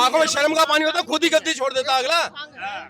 आंखों में शर्म का पानी होता, खुद ही गद्दी छोड़ देता अगला।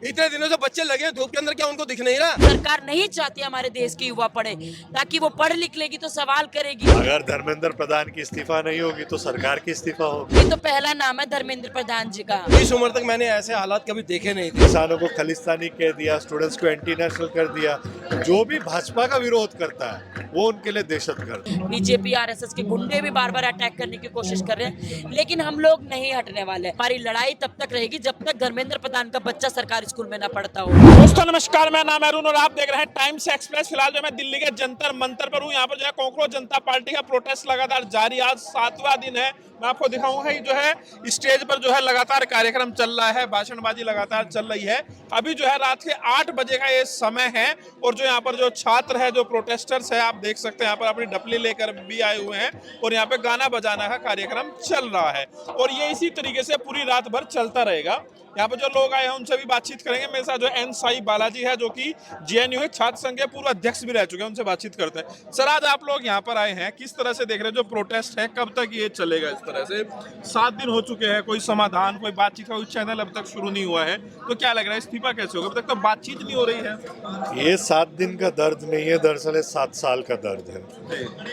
इतने दिनों से बच्चे लगे धूप के अंदर, क्या उनको दिख नहीं रहा? सरकार नहीं चाहती हमारे देश के युवा पढ़े, ताकि वो पढ़ लिख लेगी तो सवाल करेगी। अगर धर्मेंद्र प्रधान की इस्तीफा नहीं होगी तो सरकार की इस्तीफा होगी। ये तो पहला नाम है धर्मेंद्र प्रधान जी का। इस उम्र तक मैंने ऐसे हालात कभी देखे नहीं थे। किसानों को खालिस्तानी कह दिया, स्टूडेंट्स को एंटी नेशनल कर दिया। जो भी भाजपा का विरोध करता है वो उनके लिए दहशतगर्द। बीजेपी आरएसएस के गुंडे भी बार बार अटैक करने की कोशिश कर रहे हैं, लेकिन हम लोग नहीं हटने वाले। हमारी लड़ाई तब तक रहेगी जब तक धर्मेंद्र प्रधान का बच्चा सरकारी स्कूल में न पढ़ता हो। दोस्तों नमस्कार, मैं नाम है अरुण और आप देख रहे हैं टाइम्स एक्सप्रेस। फिलहाल जो मैं दिल्ली के जंतर मंतर पर हूँ, यहाँ पर जो है कॉकरोच जनता पार्टी का प्रोटेस्ट लगातार जारी, आज 7वां दिन है। मैं आपको दिखाऊंगा जो है स्टेज पर जो है लगातार कार्यक्रम चल रहा है, भाषणबाजी लगातार चल रही है। अभी जो है रात के 8 बजे का ये समय है और जो यहाँ पर जो छात्र है, जो प्रोटेस्टर्स है, आप देख सकते हैं यहाँ पर अपनी डपली लेकर भी आए हुए हैं और यहाँ पे गाना बजाना का कार्यक्रम चल रहा है और ये इसी तरीके से पूरी रात भर चलता रहेगा। यहाँ पे जो लोग आए हैं उनसे भी बातचीत करेंगे। मेरे साथ जो एन साई बालाजी है, जो कि जेएनयू है छात्र संघ के पूर्व अध्यक्ष भी रह चुके हैं, उनसे बातचीत करते हैं। सर, आज आप लोग यहाँ पर आए हैं, किस तरह से देख रहे हैं जो प्रोटेस्ट है, कब तक ये चलेगा? इस तरह से 7 दिन हो चुके हैं, कोई समाधान, कोई बातचीत का कोई चैनल अब तक शुरू नहीं हुआ है, तो क्या लग रहा है इस्तीफा कैसे होगा? अब तक तो बातचीत नहीं हो रही है। ये 7 दिन का दर्द नहीं है, दरअसल ये 7 साल का दर्द है।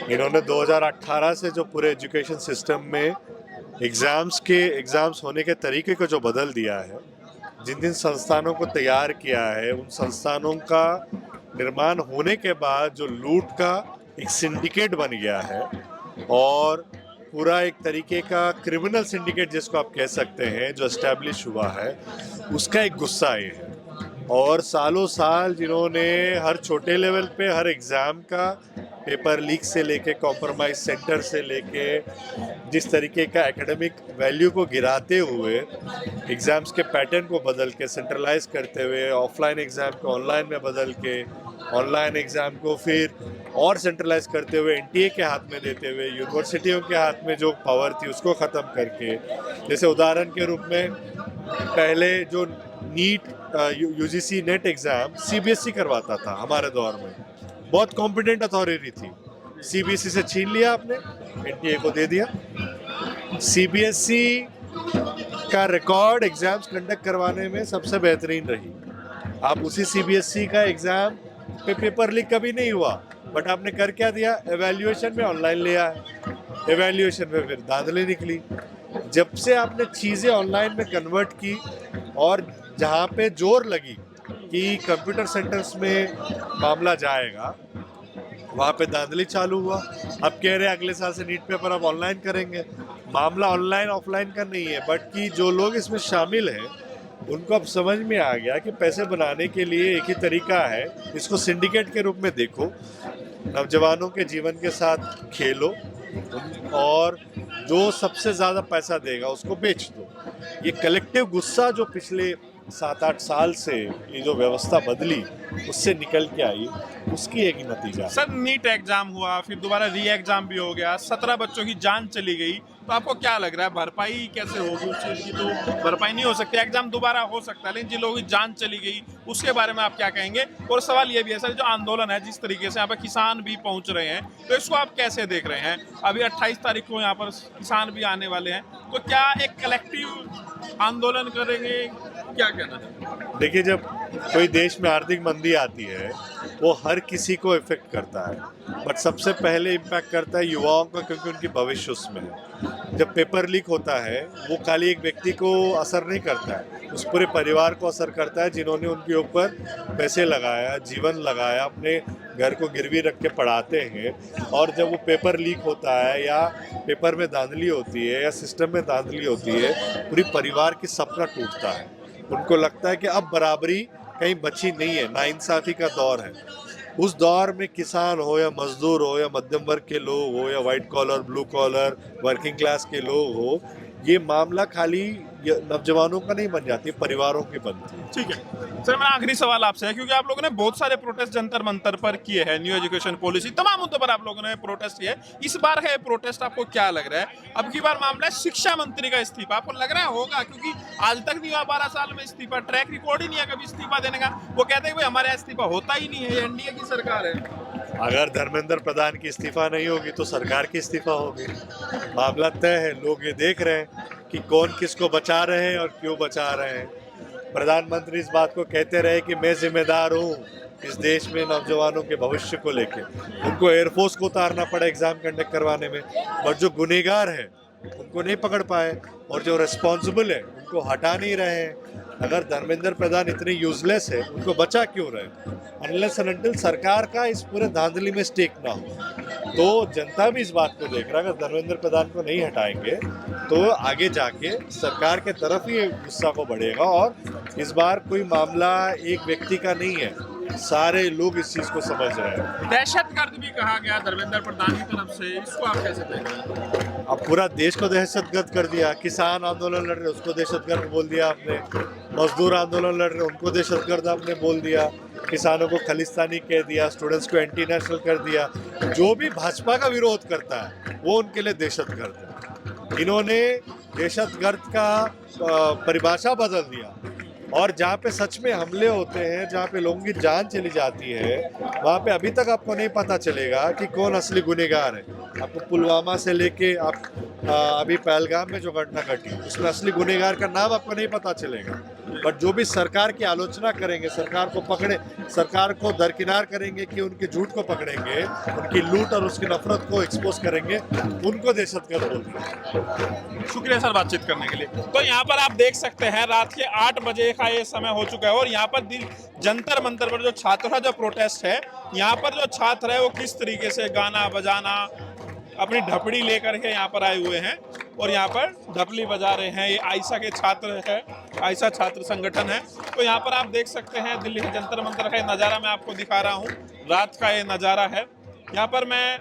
इन्होंने 2018 से जो पूरे एजुकेशन सिस्टम में एग्जाम्स होने के तरीके को जो बदल दिया है, जिन जिन संस्थानों को तैयार किया है, उन संस्थानों का निर्माण होने के बाद जो लूट का एक सिंडिकेट बन गया है और पूरा एक तरीके का क्रिमिनल सिंडिकेट जिसको आप कह सकते हैं, जो एस्टैब्लिश हुआ है, उसका एक गुस्सा ये है। और सालों साल जिन्होंने हर छोटे लेवल पे हर एग्ज़ाम का पेपर लीक से लेके कॉम्प्रोमाइज सेंटर से लेके जिस तरीके का एकेडमिक वैल्यू को गिराते हुए एग्ज़ाम्स के पैटर्न को बदल के सेंट्रलाइज करते हुए ऑफलाइन एग्ज़ाम को ऑनलाइन में बदल के ऑनलाइन एग्ज़ाम को फिर और सेंट्रलाइज करते हुए एनटीए के हाथ में देते हुए यूनिवर्सिटियों के हाथ में जो पावर थी उसको ख़त्म करके, जैसे उदाहरण के रूप में पहले जो NEET UGC NET exam CBSE करवाता था हमारे दौर में, बहुत कॉम्पिटेंट अथॉरिटी थी। सीबीएसई से छीन लिया आपने, एनटीए को दे दिया। सीबीएसई का रिकॉर्ड एग्जाम्स कंडक्ट करवाने में सबसे बेहतरीन रही। आप उसी सीबीएसई का एग्जाम पे पेपर लीक कभी नहीं हुआ, बट आपने कर क्या दिया? एवेल्युएशन में ऑनलाइन ले आए, एवेल्युएशन में फिर धांधली निकली। जब से आपने चीज़ें ऑनलाइन में कन्वर्ट की और जहाँ पे जोर लगी कि कंप्यूटर सेंटर्स में मामला जाएगा, वहाँ पे धांधली चालू हुआ। अब कह रहे हैं अगले साल से नीट पेपर अब ऑनलाइन करेंगे। मामला ऑनलाइन ऑफलाइन का नहीं है, बट कि जो लोग इसमें शामिल हैं उनको अब समझ में आ गया कि पैसे बनाने के लिए एक ही तरीका है, इसको सिंडिकेट के रूप में देखो, नौजवानों के जीवन के साथ खेलो और जो सबसे ज़्यादा पैसा देगा उसको बेच दो। ये कलेक्टिव गुस्सा जो पिछले 7-8 साल से ये जो व्यवस्था बदली उससे निकल के आई, उसकी एक नतीजा। सर, नीट एग्जाम हुआ, फिर दोबारा री एग्जाम भी हो गया, 17 बच्चों की जान चली गई, तो आपको क्या लग रहा है भरपाई कैसे होगी उस चीज़ की? तो भरपाई नहीं हो सकती, एग्जाम दोबारा हो सकता है, लेकिन जिन लोगों की जान चली गई उसके बारे में आप क्या कहेंगे? और सवाल ये भी है सर, जो आंदोलन है, जिस तरीके से यहाँ पर किसान भी पहुँच रहे हैं, तो इसको आप कैसे देख रहे हैं? अभी 28 तारीख को यहाँ पर किसान भी आने वाले हैं, तो क्या एक कलेक्टिव आंदोलन करेंगे? क्या कहना है? देखिए, जब कोई देश में आर्थिक मंदी आती है वो हर किसी को इफेक्ट करता है, बट सबसे पहले इम्पैक्ट करता है युवाओं का, क्योंकि उनकी भविष्य उसमें है। जब पेपर लीक होता है वो खाली एक व्यक्ति को असर नहीं करता है, उस पूरे परिवार को असर करता है जिन्होंने उनके ऊपर पैसे लगाया, जीवन लगाया, अपने घर को गिरवी रख के पढ़ाते हैं। और जब वो पेपर लीक होता है या पेपर में धांधली होती है या सिस्टम में धांधली होती है, पूरी परिवार की सपना टूटता है। उनको लगता है कि अब बराबरी कहीं बची नहीं है, नाइंसाफ़ी का दौर है। उस दौर में किसान हो या मजदूर हो या मध्यम वर्ग के लोग हो या white collar, blue collar, working class के लोग हो, ये मामला खाली नौजवानों का नहीं बन जाती, परिवारों की बनती है। ठीक है सर, मेरा आखिरी सवाल आपसे है, क्योंकि आप लोगों ने बहुत सारे प्रोटेस्ट जंतर मंतर पर किए हैं, न्यू एजुकेशन पॉलिसी, तमाम मुद्दों पर आप लोगों ने प्रोटेस्ट किए। इस बार है प्रोटेस्ट आपको क्या लग रहा है? अब की बार मामला है शिक्षा मंत्री का इस्तीफा, आपको लग रहा है होगा? क्योंकि आज तक नहीं हुआ 12 साल में इस्तीफा, ट्रैक रिकॉर्ड ही नहीं है कभी इस्तीफा देने का। वो कहते हैं भाई हमारे इस्तीफा होता ही नहीं है, एनडीए की सरकार है। अगर धर्मेंद्र प्रधान की इस्तीफा नहीं होगी तो सरकार की इस्तीफा होगी। मामला तय है, लोग ये देख रहे हैं कि कौन किसको बचा रहे हैं और क्यों बचा रहे हैं। प्रधानमंत्री इस बात को कहते रहे कि मैं जिम्मेदार हूँ इस देश में नौजवानों के भविष्य को लेके। उनको एयरफोर्स को उतारना पड़ा एग्जाम कंडक्ट करवाने में, बट जो गुनहगार है उनको नहीं पकड़ पाए और जो रिस्पॉन्सिबल है उनको हटा नहीं रहे हैं। अगर धर्मेंद्र प्रधान इतने यूजलेस है, उनको बचा क्यों रहे? अनलेस एंड अनटिल सरकार का इस पूरे धांधली में स्टेक ना हो। तो जनता भी इस बात को देख रहा है, अगर धर्मेंद्र प्रधान को नहीं हटाएंगे तो आगे जाके सरकार के तरफ ही गुस्सा को बढ़ेगा। और इस बार कोई मामला एक व्यक्ति का नहीं है, सारे लोग इस चीज को समझ रहे हैं। दहशतगर्द भी कहा गया धर्मेंद्र प्रधान की तरफ से, इसको आप कैसे देखें? अब पूरा देश को दहशतगर्द कर दिया। किसान आंदोलन लड़ रहे उसको दहशतगर्द बोल दिया आपने, मजदूर आंदोलन लड़ रहे उनको दहशतगर्द आपने बोल दिया, किसानों को खालिस्तानी कह दिया, स्टूडेंट्स को एंटी नेशनल कर दिया। जो भी भाजपा का विरोध करता है वो उनके लिए दहशतगर्द है। इन्होंने दहशतगर्द का परिभाषा बदल दिया। और जहाँ पे सच में हमले होते हैं, जहाँ पे लोगों की जान चली जाती है, वहाँ पे अभी तक आपको नहीं पता चलेगा कि कौन असली गुनहगार है। आपको पुलवामा से लेके आप अभी पहलगाम में जो घटना घटी उसमें असली गुनहगार का नाम आपको नहीं पता चलेगा। बट जो भी सरकार की आलोचना करेंगे, सरकार को पकड़े, सरकार को दरकिनार करेंगे कि उनके झूठ को पकड़ेंगे, उनकी लूट और उसकी नफरत को एक्सपोज करेंगे, उनको दहशतगर्द बोलते। शुक्रिया सर बातचीत करने के लिए। तो यहाँ पर आप देख सकते हैं रात के 8 बजे का ये समय हो चुका है और यहाँ पर जंतर मंतर पर जो छात्रों का जो प्रोटेस्ट है, यहाँ पर जो छात्र है वो किस तरीके से गाना बजाना अपनी ढपड़ी लेकर के यहाँ पर आए हुए हैं और यहाँ पर ढपली बजा रहे हैं। ये आयशा के छात्र है, आयशा छात्र संगठन है। तो यहाँ पर आप देख सकते हैं दिल्ली के जंतर मंतर का ये नज़ारा मैं आपको दिखा रहा हूँ। रात का ये नज़ारा है। यहाँ पर मैं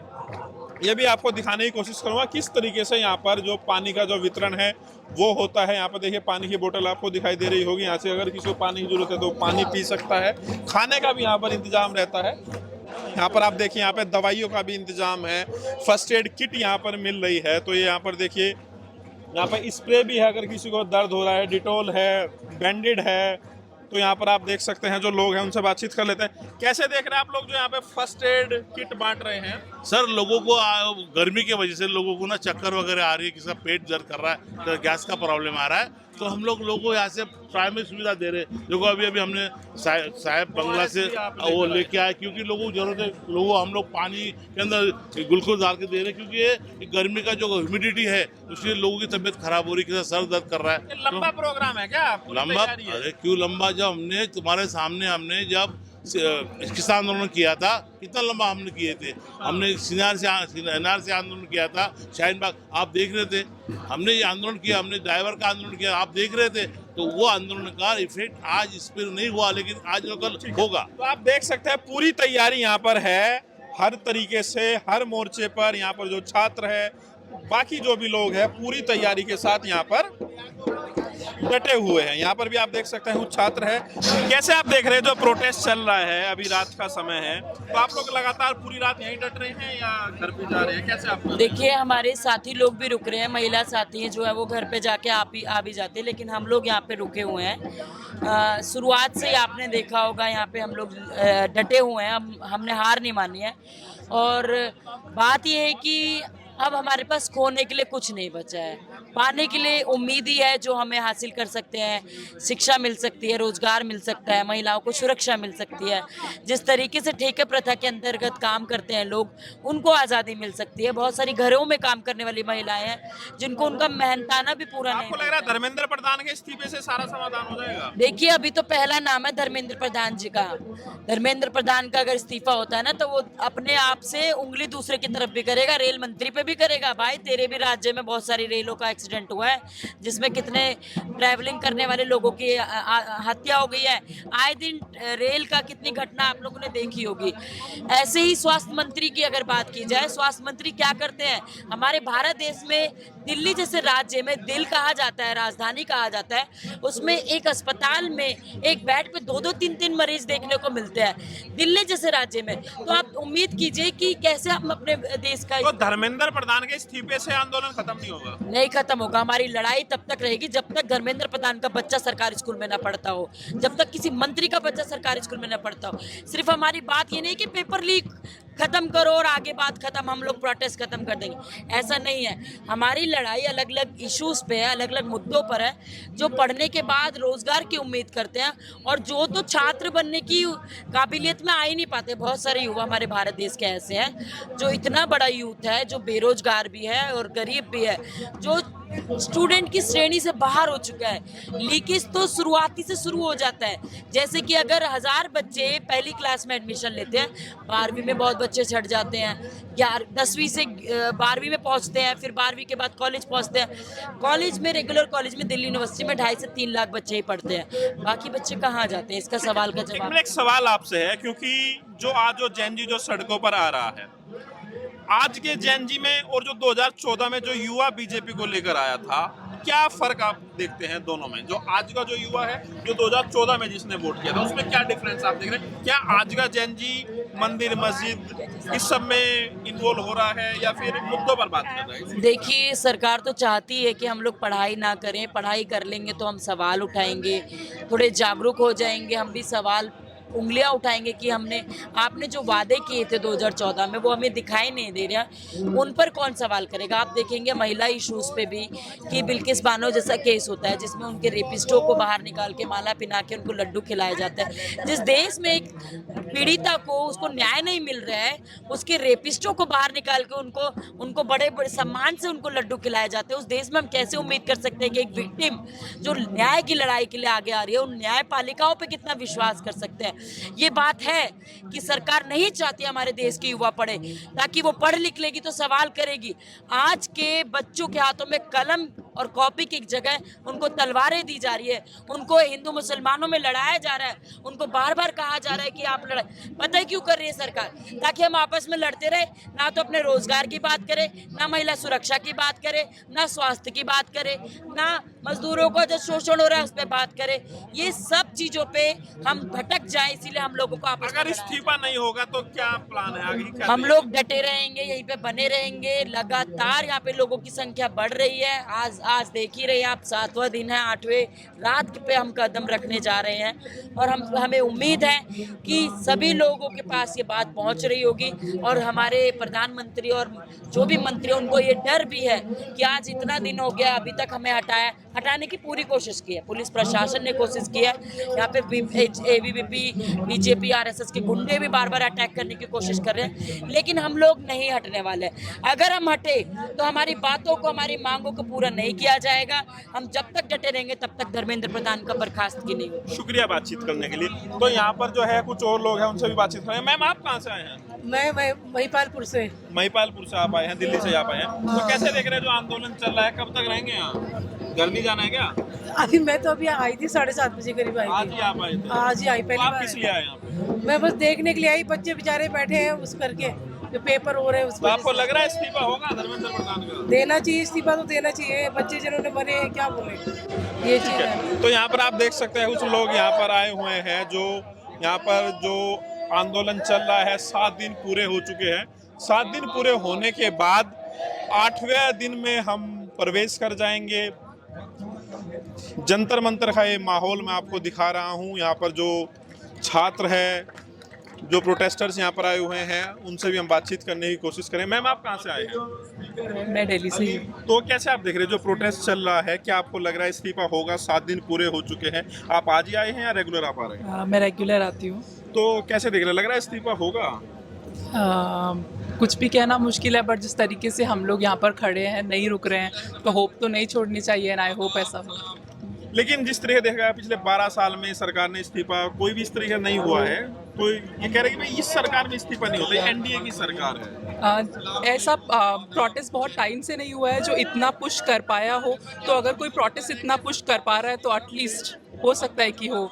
ये भी आपको दिखाने की कोशिश करूँगा किस तरीके से यहाँ पर जो पानी का जो वितरण है वो होता है। यहाँ पर देखिए पानी की बोतल आपको दिखाई दे रही होगी। यहाँ से अगर किसी को पानी की जरूरत है तो पानी पी सकता है। खाने का भी यहाँ पर इंतजाम रहता है। यहाँ पर आप देखिए यहाँ पे दवाइयों का भी इंतजाम है। फर्स्ट एड किट यहाँ पर मिल रही है। तो ये यहाँ पर देखिए यहाँ पर स्प्रे भी है अगर किसी को दर्द हो रहा है, डिटोल है, बैंडेड है। तो यहाँ पर आप देख सकते हैं जो लोग हैं उनसे बातचीत कर लेते हैं। कैसे देख रहे हैं आप लोग जो यहाँ पे फर्स्ट एड किट बांट रहे हैं? सर लोगों को गर्मी की वजह से लोगों को ना चक्कर वगैरह आ रही है, किसी का पेट दर्द कर रहा है, तो गैस का प्रॉब्लम आ रहा है। तो हम लोगों को यहाँ से प्राइमरी सुविधा दे रहे हैं। देखो अभी हमने साहेब बंगला से वो लेके आए क्योंकि लोगों को जरूरत है। लोगों हम लोग पानी के अंदर ग्लूकोज डाल के दे रहे हैं क्योंकि ये गर्मी का जो ह्यूमिडिटी है उससे लोगों की तबीयत खराब हो रही है, सर दर्द कर रहा है। लंबा प्रोग्राम है क्या? लंबा? अरे क्यों लंबा? जब हमने तुम्हारे सामने हमने जब किसान आंदोलन किया था, कितना लंबा हमने किए थे। हमने एनआर से आंदोलन किया था, शाहीन बाग आप देख रहे थे। हमने ये आंदोलन किया, हमने ड्राइवर का आंदोलन किया, आप देख रहे थे। तो वो आंदोलन का इफेक्ट आज इस पर नहीं हुआ, लेकिन आज कल होगा। तो आप देख सकते हैं पूरी तैयारी यहाँ पर है हर तरीके से, हर मोर्चे पर। यहाँ पर जो छात्र है, बाकी जो भी लोग हैं, पूरी तैयारी के साथ यहाँ पर डटे हुए हैं। यहाँ पर भी आप देख सकते हैं कुछ छात्र है। कैसे आप देख रहे हैं जो प्रोटेस्ट चल रहा है, अभी रात का समय है, तो आप लोग लगातार पूरी रात यहीं डट रहे हैं या घर पे जा रहे हैं? कैसे आप? देखिए हमारे साथी लोग भी रुक रहे हैं, महिला साथी जो है वो घर पे जाके आ भी जाते हैं, लेकिन हम लोग यहाँ पे रुके हुए हैं। शुरुआत से ही आपने देखा होगा यहाँ पे हम लोग डटे हुए हैं। हमने हार नहीं मानी है। और बात यह है कि अब हमारे पास खोने के लिए कुछ नहीं बचा है, पाने के लिए उम्मीद ही है जो हमें हासिल कर सकते हैं। शिक्षा मिल सकती है, रोजगार मिल सकता है, महिलाओं को सुरक्षा मिल सकती है। जिस तरीके से ठेके प्रथा के अंतर्गत काम करते हैं लोग, उनको आज़ादी मिल सकती है। बहुत सारी घरों में काम करने वाली महिलाएं हैं जिनको उनका मेहनताना भी पूरा नहीं। आपको लग रहा है धर्मेंद्र प्रधान के इस्तीफे से सारा समाधान हो जाएगा? देखिए अभी तो पहला नाम है धर्मेंद्र प्रधान जी का। धर्मेंद्र प्रधान का अगर इस्तीफा होता है ना तो वो अपने आप से उंगली दूसरे की तरफ भी करेगा, रेल मंत्री पे भी करेगा। भाई तेरे भी राज्य में बहुत सारी रेलों का एक्सीडेंट हुआ है जिसमें कितने ट्रैवलिंग करने वाले लोगों की हत्या हो गई है। आए दिन रेल का कितनी घटना आप लोगों ने देखी होगी। ऐसे ही स्वास्थ्य मंत्री की अगर बात की जाए, स्वास्थ्य मंत्री क्या करते हैं? हमारे भारत देश में दिल्ली जैसे राज्य में दिल कहा जाता है, राजधानी कहा जाता है, उसमें एक अस्पताल में एक बेड पे 2-2, 3-3 मरीज देखने को मिलते हैं दिल्ली जैसे राज्य में। तो आप उम्मीद कीजिए कि कैसे हम अपने देश का। तो धर्मेंद्र प्रधान के इस्तीफे से आंदोलन खत्म नहीं होगा? नहीं खत्म होगा। हमारी लड़ाई तब तक रहेगी जब तक धर्मेंद्र प्रधान का बच्चा सरकारी स्कूल में ना पढ़ता हो, जब तक किसी मंत्री का बच्चा सरकारी स्कूल में ना पढ़ता हो। सिर्फ हमारी बात ये नहीं कि पेपर लीक खत्म करो और आगे बात खत्म, हम लोग प्रोटेस्ट खत्म कर देंगे, ऐसा नहीं है। हमारी लड़ाई अलग अलग इश्यूज पे है, अलग अलग मुद्दों पर है। जो पढ़ने के बाद रोजगार की उम्मीद करते हैं और जो तो छात्र बनने की काबिलियत में आ ही नहीं पाते। बहुत सारे युवा हमारे भारत देश के ऐसे हैं जो इतना बड़ा यूथ है, जो बेरोजगार भी है और गरीब भी है, जो स्टूडेंट की श्रेणी से बाहर हो चुका है। लीकेज तो शुरुआती से शुरू हो जाता है। जैसे कि अगर 1000 बच्चे पहली क्लास में एडमिशन लेते हैं, 12वीं में बहुत बच्चे छट जाते हैं, 10वीं से 12वीं में पहुंचते हैं, फिर 12वीं के बाद कॉलेज पहुंचते हैं। कॉलेज में, रेगुलर कॉलेज में दिल्ली यूनिवर्सिटी में 2.5 से 3 लाख बच्चे ही पढ़ते हैं। बाकी बच्चे कहाँ जाते हैं? इसका सवाल का जवाब मेरा एक सवाल आपसे है, क्योंकि जो आज जो जेन जी जो सड़कों पर आ रहा है, आज के जेन जी में और जो 2014 में जो युवा बीजेपी को लेकर आया था, क्या फर्क आप देखते हैं दोनों में? जो आज का जो युवा है, जो 2014 में जिसने वोट किया था, उसमें क्या डिफरेंस आप देख रहे हैं? क्या आज का जेन जी मंदिर मस्जिद इस सब में इन्वॉल्व हो रहा है या फिर मुद्दों पर बात कर रहा है? देखिए, सरकार तो चाहती है कि हम लोग पढ़ाई ना करें। पढ़ाई कर लेंगे तो हम सवाल उठाएंगे, थोड़े जागरूक हो जाएंगे, हम भी सवाल उंगलियां उठाएंगे कि आपने जो वादे किए थे 2014 में वो हमें दिखाई नहीं दे रहा। उन पर कौन सवाल करेगा? आप देखेंगे महिला इश्यूज पे भी कि बिल्किस बानो जैसा केस होता है जिसमें उनके रेपिस्टों को बाहर निकाल के माला पिना के उनको लड्डू खिलाया जाता है। जिस देश में एक पीड़िता को उसको न्याय नहीं मिल रहा है, उसके रेपिस्टों को बाहर निकाल के उनको बड़े बड़े सम्मान से उनको लड्डू खिलाए जाते हैं, उस देश में हम कैसे उम्मीद कर सकते हैं कि एक विक्टिम जो न्याय की लड़ाई के लिए आगे आ रही है, उन न्यायपालिकाओं पे कितना विश्वास कर सकते हैं? ये बात है कि सरकार नहीं चाहती हमारे देश के युवा पढ़े, ताकि वो पढ़ लिख लेगी तो सवाल करेगी। आज के बच्चों के हाथों में कलम और कॉपी की जगह उनको तलवारें दी जा रही है, उनको हिंदू मुसलमानों में लड़ाया जा रहा है, उनको बार बार कहा जा रहा है कि आप लड़ाई। पता है क्यों कर रही है सरकार? ताकि हम आपस में लड़ते रहे, ना तो अपने रोजगार की बात करें, ना महिला सुरक्षा की बात करें, ना स्वास्थ्य की बात करें, ना मजदूरों को जो शोषण हो रहा है उस पर बात करें। ये सब चीजों पे हम भटक जाए, इसीलिए हम लोगों को आपस में अगर इस्तीफा नहीं होगा तो क्या प्लान है आगे? क्या हम लोग डटे रहेंगे, यहीं पे बने रहेंगे। लगातार यहाँ पे लोगों की संख्या बढ़ रही है। आज देख ही रहे हैं आप, 7वां दिन है, 8वें रात पे हम कदम रखने जा रहे हैं और हमें उम्मीद है कि सभी लोगों के पास ये बात पहुंच रही होगी। और हमारे प्रधानमंत्री और जो भी मंत्री, उनको ये डर भी है कि आज इतना दिन हो गया, अभी तक हमें हटाने की पूरी कोशिश की है, पुलिस प्रशासन ने कोशिश की है। यहाँ पे एबीवीपी, बीजेपी, आरएसएस के गुंडे भी बार बार अटैक करने की कोशिश कर रहे हैं, लेकिन हम लोग नहीं हटने वाले। अगर हम हटे तो हमारी बातों को, हमारी मांगों को पूरा नहीं किया जाएगा। हम जब तक डटे रहेंगे तब तक धर्मेंद्र प्रधान का बर्खास्त की नहीं होगी। शुक्रिया बातचीत करने के लिए। तो यहाँ पर जो है कुछ और लोग हैं, उनसे भी बातचीत करें। मैम, आप कहाँ से आए हैं? मैं महिपालपुर से। महिपालपुर से आप आए हैं, दिल्ली से आप आए हैं। तो कैसे देख रहे हैं जो आंदोलन चल रहा है? कब तक रहेंगे यहाँ? घर नहीं जाना है क्या? अभी मैं तो अभी आई थी 7:30 बजे करीब आई आज थी। ही आप आए थे? आज ही आई, तो पहली आप बार किस लिए आए यहाँ पे? मैं बस देखने के लिए आई। बच्चे बेचारे बैठे हैं उस करके, जो पेपर हो रहे हैं तो आपको उसको लग रहा है इस्तीफा होगा धर्मेंद्र प्रधान का? देना चाहिए, इस्तीफा तो देना चाहिए। बच्चे जिन्होंने मरे हैं, क्या बोले, ये चीज है। तो यहाँ पर आप देख सकते हैं कुछ लोग यहाँ पर आए हुए हैं, जो यहाँ पर जो आंदोलन चल रहा है, 7 दिन पूरे हो चुके हैं। 7 दिन पूरे होने के बाद 8वें दिन में हम प्रवेश कर जाएंगे। जंतर मंतर का ये माहौल मैं आपको दिखा रहा हूँ। यहाँ पर जो छात्र है, जो प्रोटेस्टर्स यहाँ पर आए हुए हैं, उनसे भी हम बातचीत करने की कोशिश करें। मैम, आप कहाँ से आए हैं? मैं दिल्ली से ही। तो कैसे आप देख रहे हैं जो प्रोटेस्ट चल रहा है? क्या आपको लग रहा है इस्तीफा होगा? 7 दिन पूरे हो चुके हैं। आप आज ही आए हैं या रेगुलर आप आ रहे हैं? मैं रेगुलर आती हूँ। तो कैसे देख रहे हैं? लग रहा है इस्तीफा होगा? कुछ भी कहना मुश्किल है, बट जिस तरीके से हम लोग यहाँ पर खड़े हैं, नहीं रुक रहे हैं, तो होप तो नहीं छोड़नी चाहिए। एंड आई होप ऐसा हो। लेकिन जिस तरह देखा है पिछले 12 साल में सरकार ने इस्तीफा कोई भी इस तरह का नहीं हुआ है, तो ये कह रहे हैं कि भाई इस सरकार में इस्तीफा नहीं होता, एनडीए की सरकार है। ऐसा प्रोटेस्ट बहुत टाइम से नहीं हुआ है जो इतना पुश कर पाया हो। तो अगर कोई प्रोटेस्ट इतना पुश कर पा रहा है तो एटलीस्ट हो सकता है कि हो।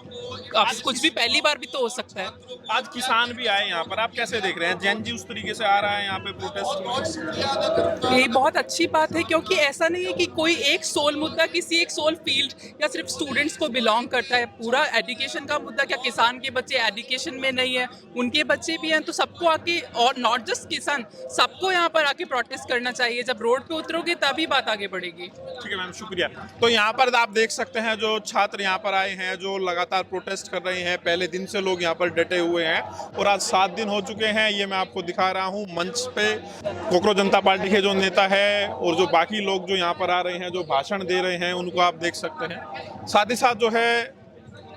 अब कुछ भी पहली बार भी तो हो सकता है। आज किसान भी आए यहाँ पर, आप कैसे देख रहे हैं? जेन जी उस तरीके से आ रहा है यहाँ पे प्रोटेस्ट में? ये बहुत अच्छी बात है, क्योंकि ऐसा नहीं है कि कोई एक सोल मुद्दा किसी एक सोल फील्ड या सिर्फ स्टूडेंट्स को बिलोंग करता है। पूरा एजुकेशन का मुद्दा, क्या किसान के बच्चे एजुकेशन में नहीं है? उनके बच्चे भी हैं। तो सबको आके, और नॉट जस्ट किसान, सबको यहाँ पर आके प्रोटेस्ट करना चाहिए। जब रोड पे उतरोगे तभी बात आगे बढ़ेगी। ठीक है मैम, शुक्रिया। तो यहाँ पर आप देख सकते हैं जो छात्र यहाँ पर आए हैं, जो लगातार प्रोटेस्ट कर रहे हैं। पहले दिन से लोग यहाँ पर डटे हुए हैं और आज 7 दिन हो चुके हैं। ये मैं आपको दिखा रहा हूँ मंच पे कोकरोच जनता पार्टी के जो नेता है और जो बाकी लोग जो यहाँ पर आ रहे हैं, जो भाषण दे रहे हैं, उनको आप देख सकते हैं। साथ ही साथ जो है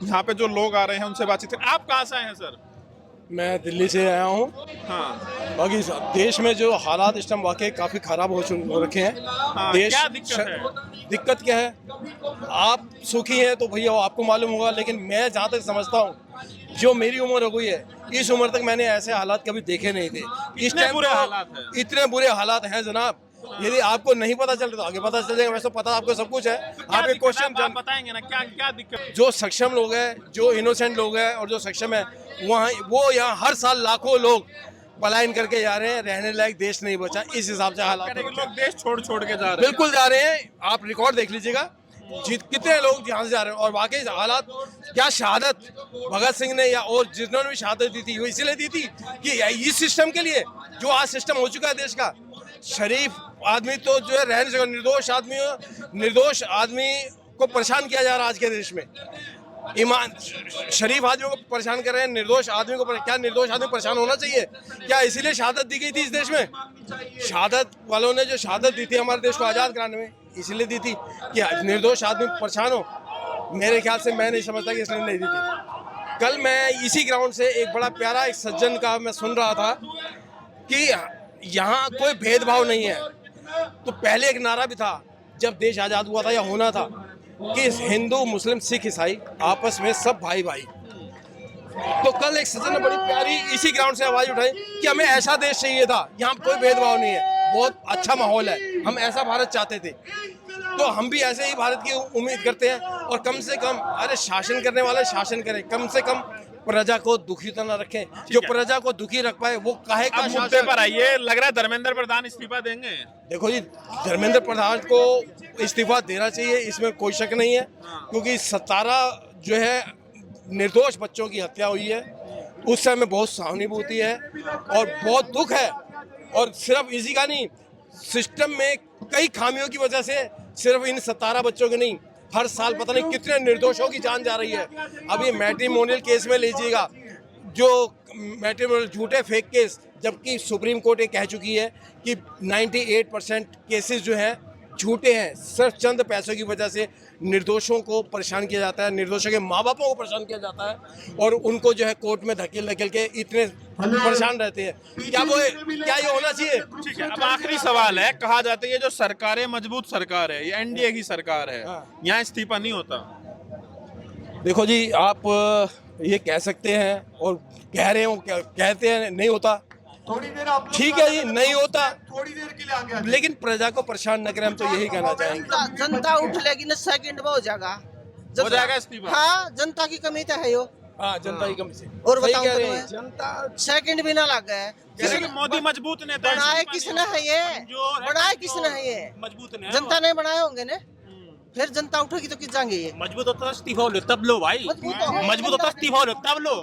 यहाँ पे जो लोग आ रहे हैं उनसे बातचीत करें। आप कहाँ से आए हैं सर? मैं दिल्ली से आया हूँ। हाँ, बाकी देश में जो हालात इस टाइम वाकई काफी खराब हो रखे हैं। हाँ, देश क्या दिक्कत है? दिक्कत क्या है? आप सुखी हैं तो भैया आपको मालूम होगा, लेकिन मैं जहाँ तक समझता हूँ, जो मेरी उम्र हो गई है, इस उम्र तक मैंने ऐसे हालात कभी देखे नहीं थे। इस टाइम बुरे हालात हैं? इतने बुरे हालात हैं जनाब, यदि आपको नहीं पता चल रहा तो आगे पता चल जाएगा। वैसे तो पता आपको सब कुछ है। आप एक क्वेश्चन आप बताएंगे ना क्या क्या दिक्कत? जो सक्षम लोग हैं, जो इनोसेंट लोग हैं और जो सक्षम है, वहाँ वो यहाँ हर साल लाखों लोग पलायन करके जा रहे हैं। रहने लायक देश नहीं बचा, इस हिसाब से हालात लोग देश छोड़ छोड़ के जा रहे हैं। बिल्कुल जा रहे हैं। आप रिकॉर्ड देख लीजिएगा कितने लोग यहाँ से जा रहे हैं। और वाकई हालात क्या, शहादत भगत सिंह ने या और जिन्होंने भी शहादत दी थी वो इसीलिए दी थी कि इस सिस्टम के लिए, जो आज सिस्टम हो चुका है देश का। शरीफ आदमी तो जो है रहने से, निर्दोष आदमी को परेशान किया जा रहा है आज के देश में। ईमान शरीफ आदमियों को परेशान कर रहे हैं, निर्दोष आदमी को क्या निर्दोष आदमी परेशान होना चाहिए क्या? इसीलिए शहादत दी गई थी इस देश में। शहादत वालों ने जो शहादत दी थी हमारे देश को आज़ाद कराने में, इसीलिए दी थी कि निर्दोष आदमी परेशान हो। मेरे ख्याल से मैं नहीं समझता कि इसलिए नहीं दी थी। कल मैं इसी ग्राउंड से एक बड़ा प्यारा एक सज्जन का मैं सुन रहा था कि यहाँ कोई भेदभाव नहीं है। तो पहले एक नारा भी था जब देश आज़ाद हुआ था या होना था कि हिंदू मुस्लिम सिख ईसाई आपस में सब भाई भाई। तो कल एक सज्जन ने बड़ी प्यारी इसी ग्राउंड से आवाज उठाई कि हमें ऐसा देश चाहिए था, यहाँ कोई भेदभाव नहीं है, बहुत अच्छा माहौल है, हम ऐसा भारत चाहते थे। तो हम भी ऐसे ही भारत की उम्मीद करते हैं। और कम से कम, अरे शासन करने वाले शासन करें, कम से कम प्रजा को दुखी तो ना रखें। जो प्रजा को दुखी रख पाए वो काहे का अब मुद्दे पर आइए। लग रहा है धर्मेंद्र प्रधान इस्तीफा देंगे। देखो जी, धर्मेंद्र प्रधान को इस्तीफा देना चाहिए, इसमें कोई शक नहीं है। क्योंकि 17 जो है निर्दोष बच्चों की हत्या हुई है, उस समय बहुत सहानुभूति है और बहुत दुख है। और सिर्फ इसी का नहीं, सिस्टम में कई खामियों की वजह से सिर्फ इन 17 बच्चों के नहीं, हर साल पता नहीं कितने निर्दोषों की जान जा रही है। अब ये मैट्रिमोनियल केस में लीजिएगा, जो मैट्रिमोनियल झूठे फेक केस, जबकि सुप्रीम कोर्ट ये कह चुकी है कि 98% केसेस जो हैं झूठे हैं। सिर्फ चंद पैसों की वजह से निर्दोषों को परेशान किया जाता है, निर्दोषों के माँ बापों को परेशान किया जाता है और उनको जो है कोर्ट में धकेल धकेल के इतने परेशान रहते हैं। क्या ये होना चाहिए? ठीक है, अब आखिरी सवाल है। कहा जाता है ये जो सरकार है मजबूत सरकार है, ये एनडीए की सरकार है, यहाँ इस्तीफा नहीं होता। देखो जी, आप ये कह सकते हैं और कह रहे हो, कहते हैं नहीं होता, थोड़ी देर आप ठीक है जी, नहीं होता, थोड़ी देर के लिए आगे लेकिन प्रजा को परेशान न करें, हम तो यही कहना चाहेंगे। जनता उठ लेगी ना, सेकंड में हो जाएगा। हो जाएगा इस्तीफा। हाँ, जनता की कमी तो है यो। हाँ, जनता की कमी से। और सही बताओ कह रहे तो हैं। जनता सेकंड भी ना लग गए। जैसे कि मोदी मजबूत नेता है, बनाए किसने है ये? बनाए किसने है ये? मजबूत नहीं जनता ने बनाए होंगे ने। फिर जनता उठेगी तो किस जाएंगे ये? मजबूत होता है इस्तीफा लो तब लो भाई, मजबूत होता है इस्तीफा लो तब लो।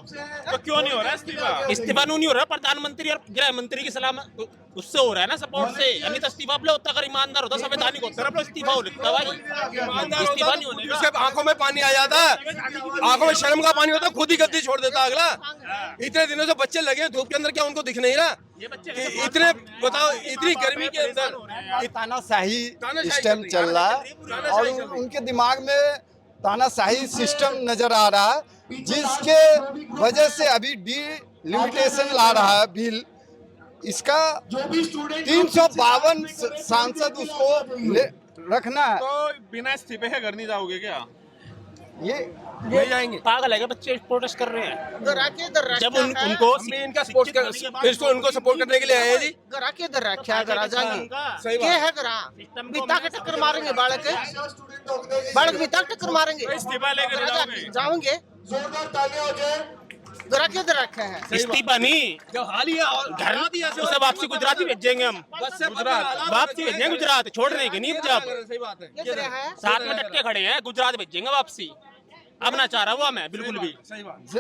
तो क्यों नहीं हो रहा इस्तीफा? इस्तीफा नहीं हो रहा, प्रधानमंत्री और गृह मंत्री की सलाह उससे हो रहा है ना, सपोर्ट से। यानी तो इस्तीफा लो होता, अगर ईमानदार होता, संवैधानिक होता, अब इस्तीफा हो लगता भाई। इस्तीफा नहीं होने उसके आंखों में पानी आ जाता है, आंखों में शर्म का पानी होता है, खुद ही गद्दी छोड़ देता अगला। इतने दिनों से बच्चे लगे धूप के अंदर, क्या उनको दिख नहीं रहा? इतने बताओ, इतनी गर्मी के अंदर तानाशाही सिस्टम चल रहा है और उनके दिमाग में तानाशाही सिस्टम नजर आ रहा है, जिसके वजह से अभी डिलिमिटेशन ला रहा है बिल। इसका 352 सांसद उसको रखना है। तो बिना इस्तीफे के घर नहीं जाओगे क्या? ये ले जाएंगे। पागल है, बच्चे प्रोटेस्ट कर रहे हैं। जब उनको इनका सपोर्ट उनको सपोर्ट करने के लिए आए जी। गरा के इधर रखा, गरा जाएंगे। सही क्या बात। है गरा? बिता के टक्कर मारेंगे बालक बिता के टक्कर मारेंगे। इस्तीफा लेकर जाओगे। जोरदार तालियां हो जाए। गरा के इधर रखा है। इस्तीफा नहीं, जब हालिया और घर उसे वापसी गुजरात ही भेजेंगे हम। गुजरात वापसी भेजेंगे, गुजरात छोड़ रहे नहीं पंजाब। सही बात है। ये गरा है। साथ में डटके खड़े हैं, गुजरात भेजेंगे वापसी। अब ना चाह रहा वो मैं बिल्कुल भी। सही बात।